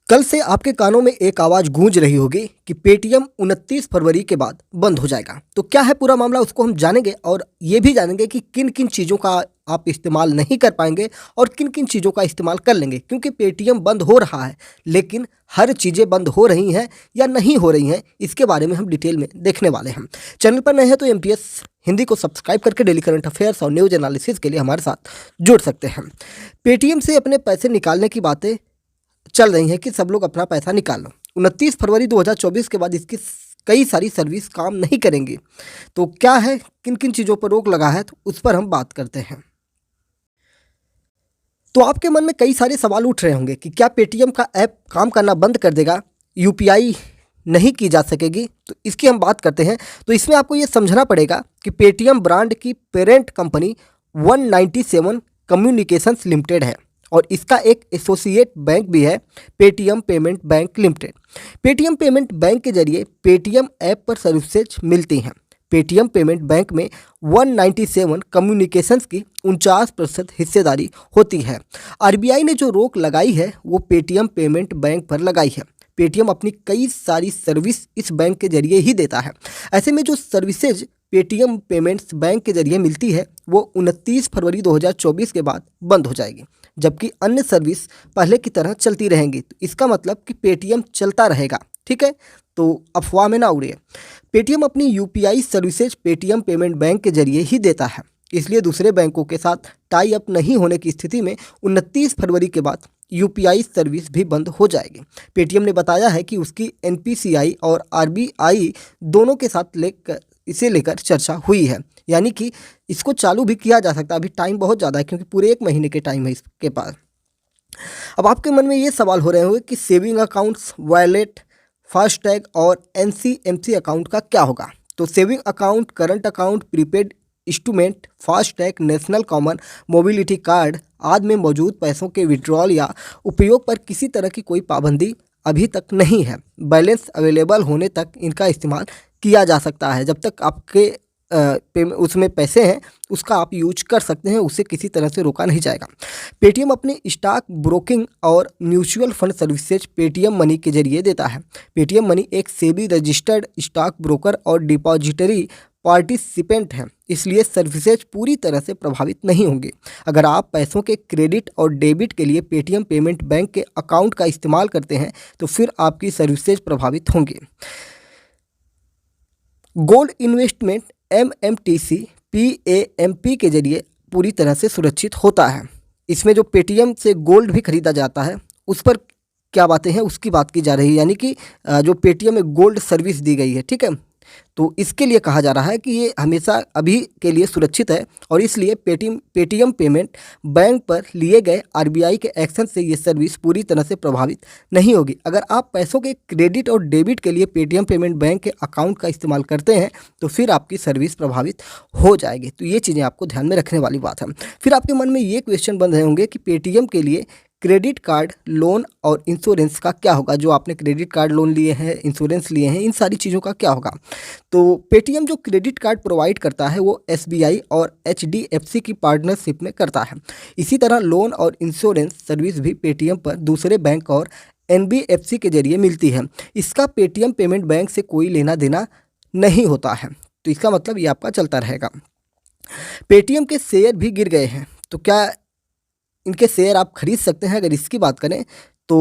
कल से आपके कानों में एक आवाज़ गूंज रही होगी कि पेटीएम 29 फरवरी के बाद बंद हो जाएगा। तो क्या है पूरा मामला, उसको हम जानेंगे और ये भी जानेंगे कि किन किन चीज़ों का आप इस्तेमाल नहीं कर पाएंगे और किन किन चीज़ों का इस्तेमाल कर लेंगे। क्योंकि पेटीएम बंद हो रहा है, लेकिन हर चीज़ें बंद हो रही हैं या नहीं हो रही हैं, इसके बारे में हम डिटेल में देखने वाले हैं। चैनल पर नए हैं तो एमटीएस हिंदी को सब्सक्राइब करके डेली करंट अफेयर्स और न्यूज़ एनालिसिस के लिए हमारे साथ जुड़ सकते हैं। पेटीएम से अपने पैसे निकालने की बातें चल रही हैं कि सब लोग अपना पैसा निकाल लो। 29 फरवरी 2024 के बाद इसकी कई सारी सर्विस काम नहीं करेंगी। तो क्या है, किन किन चीज़ों पर रोक लगा है, तो उस पर हम बात करते हैं। तो आपके मन में कई सारे सवाल उठ रहे होंगे कि क्या पेटीएम का ऐप काम करना बंद कर देगा, यूपीआई नहीं की जा सकेगी। तो इसकी हम बात करते हैं। तो इसमें आपको ये समझना पड़ेगा कि पेटीएम ब्रांड की पेरेंट कंपनी 197 कम्युनिकेशंस लिमिटेड है और इसका एक एसोसिएट बैंक भी है, Paytm payment bank limited. Paytm payment bank के जरिए पेटीएम ऐप पर सर्विसेज मिलती हैं। पेटीएम पेमेंट बैंक में 197 कम्युनिकेशंस की 49% हिस्सेदारी होती है। आरबीआई ने जो रोक लगाई है वो पेटीएम पेमेंट बैंक पर लगाई है। पेटीएम अपनी कई सारी सर्विस इस बैंक के जरिए ही देता है। ऐसे में जो सर्विसेज पेटीएम पेमेंट्स बैंक के जरिए मिलती है वो 29 फरवरी 2024 के बाद बंद हो जाएगी, जबकि अन्य सर्विस पहले की तरह चलती रहेंगी। तो इसका मतलब कि पेटीएम चलता रहेगा, ठीक है। तो अफवाह में ना उड़िए। पेटीएम अपनी UPI services Paytm payment bank के जरिए ही देता है, इसलिए दूसरे बैंकों के साथ टाई अप नहीं होने की स्थिति में 29 फरवरी के बाद यूपीआई सर्विस भी बंद हो जाएगी। पेटीएम ने बताया है कि उसकी एनपीसीआई और आरबीआई दोनों के साथ लेकर चर्चा हुई है, यानी कि इसको चालू भी किया जा सकता है। अभी टाइम बहुत ज़्यादा है क्योंकि पूरे 1 महीने के टाइम है इसके पास। अब आपके मन में ये सवाल हो रहे होंगे कि सेविंग अकाउंट्स, वॉलेट, फास्टैग और एनसीएमसी अकाउंट का क्या होगा। तो saving account, current account, prepaid instrument, FASTag, national common mobility card आदि में मौजूद पैसों के विड्रॉल या उपयोग पर किसी तरह की कोई पाबंदी अभी तक नहीं है। बैलेंस अवेलेबल होने तक इनका इस्तेमाल किया जा सकता है। जब तक आपके उसमें पैसे हैं उसका आप यूज कर सकते हैं, उसे किसी तरह से रोका नहीं जाएगा। पेटीएम अपने स्टॉक ब्रोकिंग और mutual fund services Paytm money के जरिए देता है। पेटीएम मनी एक सेबी रजिस्टर्ड स्टॉक ब्रोकर और डिपॉजिटरी पार्टिसिपेंट है, इसलिए सर्विसेज पूरी तरह से प्रभावित नहीं होंगी। अगर आप पैसों के क्रेडिट और डेबिट के लिए पेटीएम पेमेंट बैंक के अकाउंट का इस्तेमाल करते हैं तो फिर आपकी सर्विसेज प्रभावित होंगी। गोल्ड इन्वेस्टमेंट एमएमटीसी पीएएमपी के जरिए पूरी तरह से सुरक्षित होता है। इसमें जो पेटीएम से गोल्ड भी खरीदा जाता है उस पर क्या बातें हैं उसकी बात की जा रही है, यानी कि जो पेटीएम में गोल्ड सर्विस दी गई है, ठीक है। तो इसके लिए कहा जा रहा है कि ये हमेशा अभी के लिए सुरक्षित है और इसलिए पेटीएम पेमेंट बैंक पर लिए गए आरबीआई के एक्शन से ये सर्विस पूरी तरह से प्रभावित नहीं होगी। अगर आप पैसों के क्रेडिट और डेबिट के लिए पेटीएम पेमेंट बैंक के अकाउंट का इस्तेमाल करते हैं तो फिर आपकी सर्विस प्रभावित हो जाएगी। तो ये चीज़ें आपको ध्यान में रखने वाली बात है। फिर आपके मन में ये क्वेश्चन बन रहे होंगे कि पेटीएम के लिए क्रेडिट कार्ड, लोन और इंश्योरेंस का क्या होगा। जो आपने क्रेडिट कार्ड, लोन लिए हैं, इंश्योरेंस लिए हैं, इन सारी चीज़ों का क्या होगा। तो पेटीएम जो क्रेडिट कार्ड प्रोवाइड करता है वो एसबीआई और एचडीएफसी की पार्टनरशिप में करता है। इसी तरह लोन और इंश्योरेंस सर्विस भी पेटीएम पर दूसरे बैंक और एनबीएफसी के जरिए मिलती है। इसका पेटीएम पेमेंट बैंक से कोई लेना देना नहीं होता है, तो इसका मतलब ये आपका चलता रहेगा। पेटीएम के शेयर भी गिर गए हैं, तो क्या इनके शेयर आप खरीद सकते हैं। अगर इसकी बात करें तो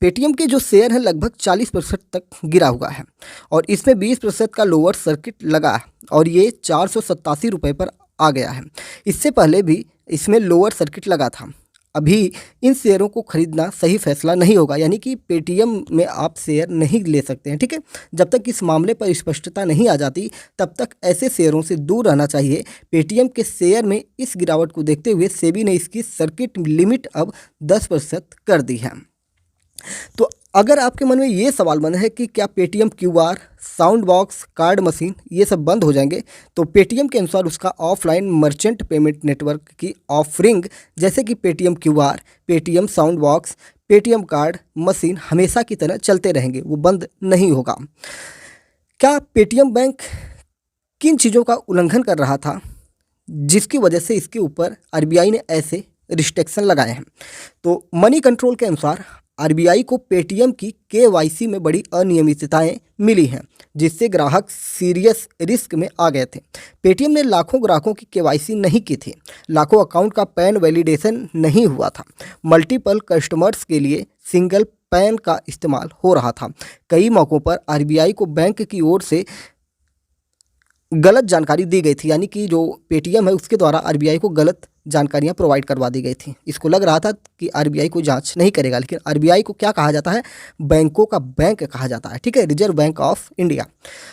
पेटीएम के जो शेयर हैं लगभग 40% तक गिरा हुआ है और इसमें 20% का लोअर सर्किट लगा है और ये 487 रुपये पर आ गया है। इससे पहले भी इसमें लोअर सर्किट लगा था। अभी इन शेयरों को खरीदना सही फैसला नहीं होगा, यानी कि पेटीएम में आप शेयर नहीं ले सकते हैं, ठीक है। जब तक इस मामले पर स्पष्टता नहीं आ जाती तब तक ऐसे शेयरों से दूर रहना चाहिए। पेटीएम के शेयर में इस गिरावट को देखते हुए सेबी ने इसकी सर्किट लिमिट अब 10% कर दी है। तो अगर आपके मन में ये सवाल बना है कि क्या Paytm QR, sound box, card machine ये सब बंद हो जाएंगे, तो पेटीएम के अनुसार उसका ऑफलाइन मर्चेंट पेमेंट नेटवर्क की ऑफरिंग जैसे कि Paytm QR, Paytm sound box, Paytm card machine हमेशा की तरह चलते रहेंगे, वो बंद नहीं होगा। क्या पेटीएम बैंक किन चीज़ों का उल्लंघन कर रहा था जिसकी वजह से इसके ऊपर आरबीआई ने ऐसे रिस्ट्रिक्शन लगाए हैं। तो मनी कंट्रोल के अनुसार आरबीआई को पेटीएम की केवाईसी में बड़ी अनियमितताएं मिली हैं, जिससे ग्राहक सीरियस रिस्क में आ गए थे। पेटीएम ने लाखों ग्राहकों की केवाईसी नहीं की थी, लाखों अकाउंट का पैन वैलिडेशन नहीं हुआ था, मल्टीपल कस्टमर्स के लिए सिंगल पैन का इस्तेमाल हो रहा था। कई मौक़ों पर आरबीआई को बैंक की ओर से गलत जानकारी दी गई थी, यानी कि जो पेटीएम है उसके द्वारा आरबीआई को गलत जानकारियां प्रोवाइड करवा दी गई थी। इसको लग रहा था कि आरबीआई को जांच नहीं करेगा, लेकिन आरबीआई को क्या कहा जाता है? बैंकों का बैंक कहा जाता है, ठीक है, reserve bank of India.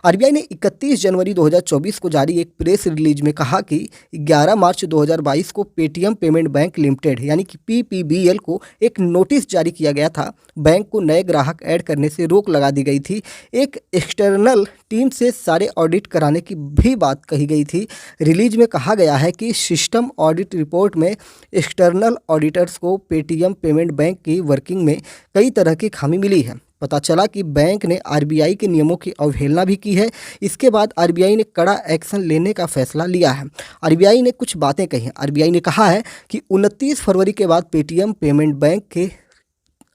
RBI ने 31 जनवरी 2024 को जारी एक प्रेस रिलीज में कहा कि 11 मार्च 2022 को पेटीएम पेमेंट बैंक लिमिटेड यानी कि पीपीबीएल को एक नोटिस जारी किया गया था। बैंक को नए ग्राहक ऐड करने से रोक लगा दी गई थी। एक एक्सटर्नल टीम से सारे ऑडिट कराने की भी बात कही गई थी। रिलीज में कहा गया है कि सिस्टम ऑडिट रिपोर्ट में एक्सटर्नल ऑडिटर्स को पेटीएम पेमेंट बैंक की वर्किंग में कई तरह की खामी मिली है। पता चला कि बैंक ने आरबीआई के नियमों की अवहेलना भी की है। इसके बाद आरबीआई ने कड़ा एक्शन लेने का फैसला लिया है। आरबीआई ने कुछ बातें कही हैं। आरबीआई ने कहा है कि 29 फरवरी के बाद पेटीएम पेमेंट बैंक के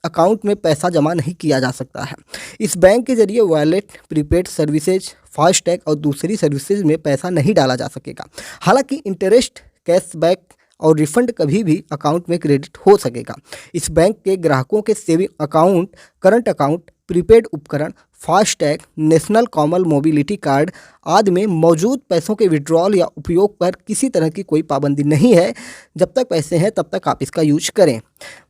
अकाउंट में पैसा जमा नहीं किया जा सकता है। इस बैंक के जरिए वॉलेट, प्रीपेड सर्विसेज, फास्टैग और दूसरी सर्विसेज में पैसा नहीं डाला जा सकेगा। हालांकि इंटरेस्ट, कैशबैक और रिफंड कभी भी अकाउंट में क्रेडिट हो सकेगा। इस बैंक के ग्राहकों के saving account, current account, prepaid उपकरण, FASTag, national common mobility card आदि में मौजूद पैसों के विड्रॉल या उपयोग पर किसी तरह की कोई पाबंदी नहीं है। जब तक पैसे हैं तब तक आप इसका यूज करें।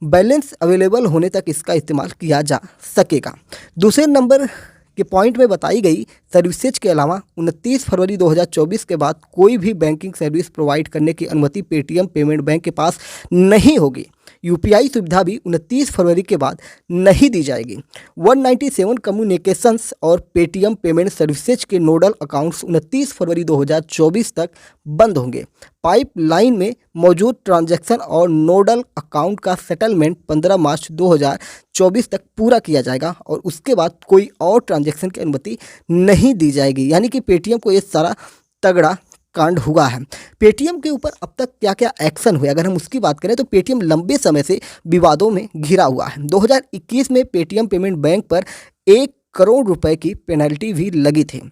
बैलेंस अवेलेबल होने तक इसका इस्तेमाल किया जा सकेगा। दूसरे नंबर के पॉइंट में बताई गई सर्विसेज के अलावा 29 फरवरी 2024 के बाद कोई भी बैंकिंग सर्विस प्रोवाइड करने की अनुमति पेटीएम पेमेंट बैंक के पास नहीं होगी। यूपीआई सुविधा भी 29 फरवरी के बाद नहीं दी जाएगी। 197 कम्युनिकेशंस और पेटीएम पेमेंट सर्विसेज के नोडल अकाउंट्स 29 फरवरी 2024 तक बंद होंगे। पाइपलाइन में मौजूद ट्रांजैक्शन और नोडल अकाउंट का सेटलमेंट 15 मार्च 2024 तक पूरा किया जाएगा और उसके बाद कोई और ट्रांजैक्शन की अनुमति नहीं दी जाएगी। यानी कि पेटीएम को ये सारा तगड़ा कांड हुआ है। पेटीएम के ऊपर अब तक क्या क्या एक्शन हुए, अगर हम उसकी बात करें तो पेटीएम लंबे समय से विवादों में घिरा हुआ है। 2021 में पेटीएम पेमेंट बैंक पर 1 करोड़ रुपए की पेनल्टी भी लगी थी।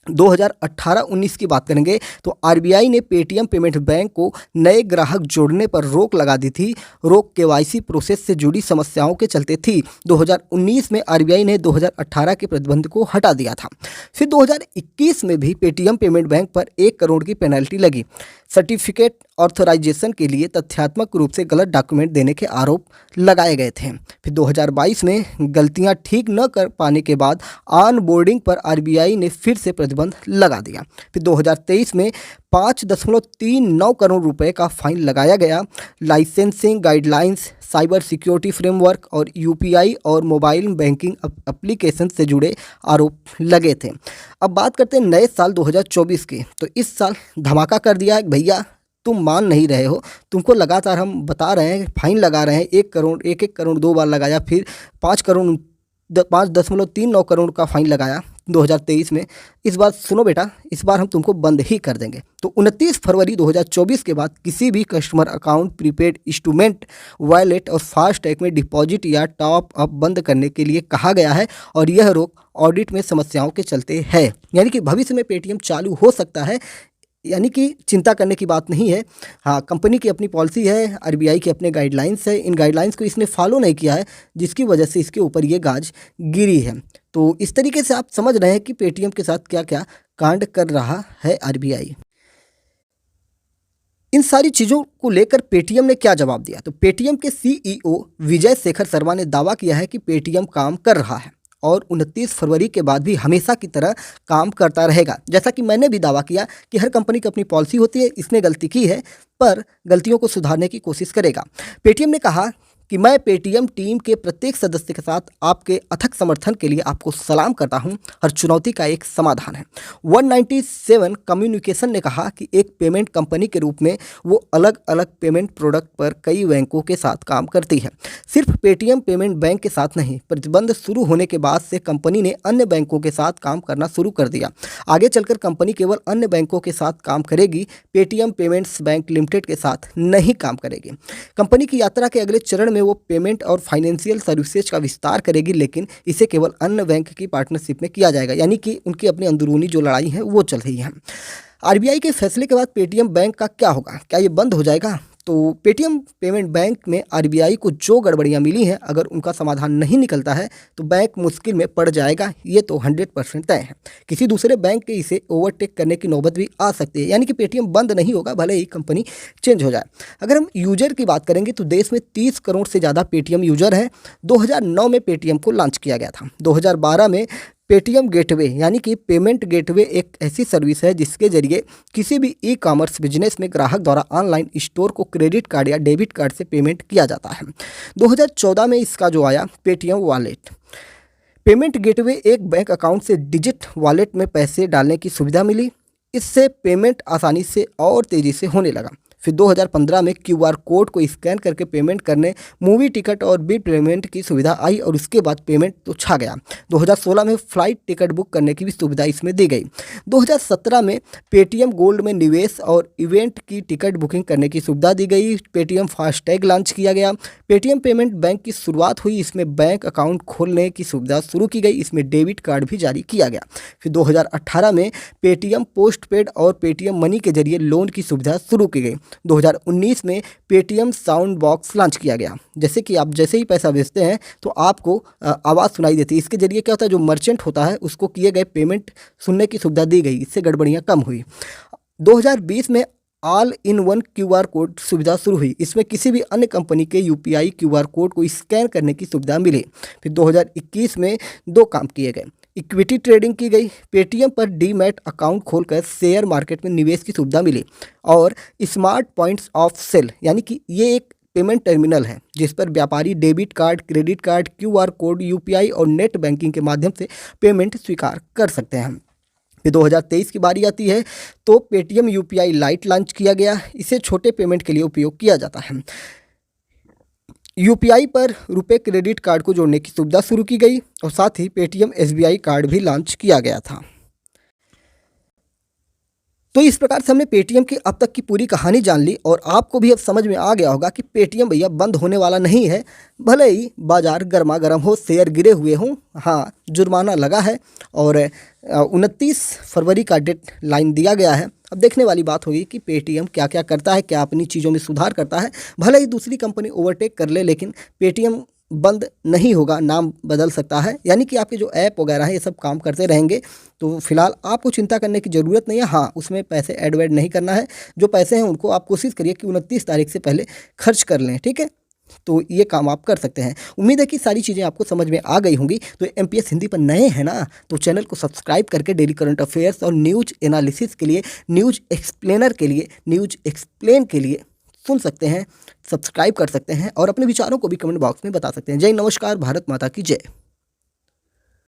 2018-19 की बात करेंगे तो आरबीआई ने पेटीएम पेमेंट बैंक को नए ग्राहक जोड़ने पर रोक लगा दी थी। रोक केवाईसी प्रोसेस से जुड़ी समस्याओं के चलते थी। 2019 में आरबीआई ने 2018 के प्रतिबंध को हटा दिया था। फिर 2021 में भी पेटीएम पेमेंट बैंक पर 1 करोड़ की पेनल्टी लगी। सर्टिफिकेट ऑथराइजेशन के लिए तथ्यात्मक रूप से गलत डॉक्यूमेंट देने के आरोप लगाए गए थे। फिर 2022 में गलतियां ठीक न कर पाने के बाद ऑन बोर्डिंग पर आरबीआई ने फिर से प्रतिबंध लगा दिया। फिर 2023 में 5.39 करोड़ रुपए का फाइन लगाया गया। Licensing guidelines, cyber security framework और यूपीआई और मोबाइल बैंकिंग एप्लीकेशन से जुड़े आरोप लगे थे। अब बात करते हैं नए साल 2024 की। तो इस साल धमाका कर दिया है भैया, तुम मान नहीं रहे हो। तुमको लगातार हम बता रहे हैं, फाइन लगा रहे हैं, 1 करोड़, 1 करोड़ 2 बार लगाया, फिर 5.39 करोड़ का फाइन लगाया 2023 में। इस बार सुनो बेटा, इस बार हम तुमको बंद ही कर देंगे। तो 29 फरवरी 2024 के बाद किसी भी customer account, prepaid instrument, wallet और फास्टैग में डिपॉजिट या टॉप अप बंद करने के लिए कहा गया है और यह रोक ऑडिट में समस्याओं के चलते है। यानी कि भविष्य में पेटीएम चालू हो सकता है, यानी कि चिंता करने की बात नहीं है। हाँ, कंपनी की अपनी पॉलिसी है, आरबीआई के अपने गाइडलाइंस है। इन गाइडलाइंस को इसने फॉलो नहीं किया है, जिसकी वजह से इसके ऊपर ये गाज गिरी है। तो इस तरीके से आप समझ रहे हैं कि पेटीएम के साथ क्या क्या कांड कर रहा है आरबीआई। इन सारी चीज़ों को लेकर पेटीएम ने क्या जवाब दिया? तो पेटीएम के सीईओ विजय शेखर शर्मा ने दावा किया है कि पेटीएम काम कर रहा है और 29 फरवरी के बाद भी हमेशा की तरह काम करता रहेगा। जैसा कि मैंने भी दावा किया कि हर कंपनी की अपनी पॉलिसी होती है, इसने गलती की है पर गलतियों को सुधारने की कोशिश करेगा। पेटीएम ने कहा कि मैं पेटीएम टीम के प्रत्येक सदस्य के साथ आपके अथक समर्थन के लिए आपको सलाम करता हूं। हर चुनौती का एक समाधान है। 197 कम्युनिकेशन ने कहा कि एक पेमेंट कंपनी के रूप में वो अलग अलग पेमेंट प्रोडक्ट पर कई बैंकों के साथ काम करती है। सिर्फ पेटीएम पेमेंट बैंक के साथ नहीं, प्रतिबंध शुरू होने के बाद से कंपनी ने अन्य बैंकों के साथ काम करना शुरू कर दिया। आगे चलकर कंपनी केवल अन्य बैंकों के साथ काम करेगी, पेटीएम पेमेंट्स बैंक लिमिटेड के साथ नहीं काम करेगी। कंपनी की यात्रा के अगले चरण में वो पेमेंट और फाइनेंशियल सर्विसेज का विस्तार करेगी, लेकिन इसे केवल अन्य बैंक की पार्टनरशिप में किया जाएगा, यानी कि उनकी अपनी अंदरूनी जो लड़ाई है वो चल रही है। आरबीआई के फैसले के बाद पेटीएम बैंक का क्या होगा, क्या ये बंद हो जाएगा? तो पेटीएम पेमेंट बैंक में आरबीआई को जो गड़बड़ियां मिली हैं, अगर उनका समाधान नहीं निकलता है तो बैंक मुश्किल में पड़ जाएगा, ये तो 100% तय है। किसी दूसरे बैंक के इसे ओवरटेक करने की नौबत भी आ सकती है, यानी कि पेटीएम बंद नहीं होगा भले ही कंपनी चेंज हो जाए। अगर हम यूजर की बात करेंगे तो देश में 30 करोड़ से ज़्यादा पेटीएम यूजर हैं। 2009 में पेटीएम को लॉन्च किया गया था। 2012 में पेटीएम गेटवे यानी कि पेमेंट गेटवे एक ऐसी सर्विस है जिसके जरिए किसी भी ई कॉमर्स बिजनेस में ग्राहक द्वारा ऑनलाइन स्टोर को क्रेडिट कार्ड या डेबिट कार्ड से पेमेंट किया जाता है। 2014 में इसका जो आया पेटीएम वॉलेट। पेमेंट गेटवे एक बैंक अकाउंट से डिजिट वॉलेट में पैसे डालने की सुविधा मिली। इससे पेमेंट आसानी से और तेज़ी से होने लगा। फिर 2015 में क्यूआर कोड को स्कैन करके पेमेंट करने, मूवी टिकट और बिल पेमेंट की सुविधा आई और उसके बाद पेमेंट तो छा गया। 2016 में फ्लाइट टिकट बुक करने की भी सुविधा इसमें दी गई। 2017 में पेटीएम गोल्ड में निवेश और इवेंट की टिकट बुकिंग करने की सुविधा दी गई। पेटीएम फास्टैग लॉन्च किया गया। पेटीएम पेमेंट बैंक की शुरुआत हुई, इसमें बैंक अकाउंट खोलने की सुविधा शुरू की गई, इसमें डेबिट कार्ड भी जारी किया गया। फिर 2018 में पेटीएम पोस्ट पेड और पेटीएम मनी के जरिए लोन की सुविधा शुरू की गई। 2019 में पेटीएम साउंड बॉक्स लॉन्च किया गया। जैसे कि आप जैसे ही पैसा भेजते हैं तो आपको आवाज़ सुनाई देती है। इसके जरिए क्या होता है, जो मर्चेंट होता है उसको किए गए पेमेंट सुनने की सुविधा दी गई, इससे गड़बड़ियाँ कम हुई। 2020 में all in one QR code सुविधा शुरू हुई। इसमें किसी भी अन्य कंपनी के यूपीआई क्यूआर कोड को स्कैन करने की सुविधा मिली। फिर 2021 में 2 काम किए गए। इक्विटी ट्रेडिंग की गई। पेटीएम पर डीमैट अकाउंट खोलकर शेयर मार्केट में निवेश की सुविधा मिली। और स्मार्ट पॉइंट्स ऑफ सेल यानी कि ये एक पेमेंट टर्मिनल है जिस पर व्यापारी debit card, credit card, QR code, UPI और नेट बैंकिंग के माध्यम से पेमेंट स्वीकार कर सकते हैं। फिर 2023 की बारी आती है तो पेटीएम यूपीआई लाइट लॉन्च किया गया। इसे छोटे पेमेंट के लिए उपयोग किया जाता है। यूपीआई पर रुपए क्रेडिट कार्ड को जोड़ने की सुविधा शुरू की गई और साथ ही पेटीएम एसबीआई कार्ड भी लॉन्च किया गया था। तो इस प्रकार से हमने पेटीएम की अब तक की पूरी कहानी जान ली और आपको भी अब समझ में आ गया होगा कि पेटीएम भैया बंद होने वाला नहीं है। भले ही बाजार गर्मा गर्म हो, शेयर गिरे हुए हों, हाँ जुर्माना लगा है और 29 फरवरी का डेड लाइन दिया गया है। अब देखने वाली बात होगी कि पेटीएम क्या क्या करता है, क्या अपनी चीज़ों में सुधार करता है। भले ही दूसरी कंपनी ओवरटेक कर ले, लेकिन पेटीएम बंद नहीं होगा, नाम बदल सकता है, यानी कि आपके जो ऐप वगैरह है ये सब काम करते रहेंगे। तो फिलहाल आपको चिंता करने की ज़रूरत नहीं है। हाँ, उसमें पैसे ऐड वैड नहीं करना है। जो पैसे हैं उनको आप कोशिश करिए कि 29 तारीख से पहले खर्च कर लें, ठीक है। तो ये काम आप कर सकते हैं। उम्मीद है कि सारी चीज़ें आपको समझ में आ गई होंगी। तो एमपीएस हिंदी पर नए हैं ना, तो चैनल को सब्सक्राइब करके डेली करंट अफेयर्स और न्यूज एनालिसिस के लिए, न्यूज एक्सप्लेनर के लिए, न्यूज एक्सप्लेन के लिए सुन सकते हैं, सब्सक्राइब कर सकते हैं और अपने विचारों को भी कमेंट बॉक्स में बता सकते हैं। जय नमस्कार, भारत माता की जय।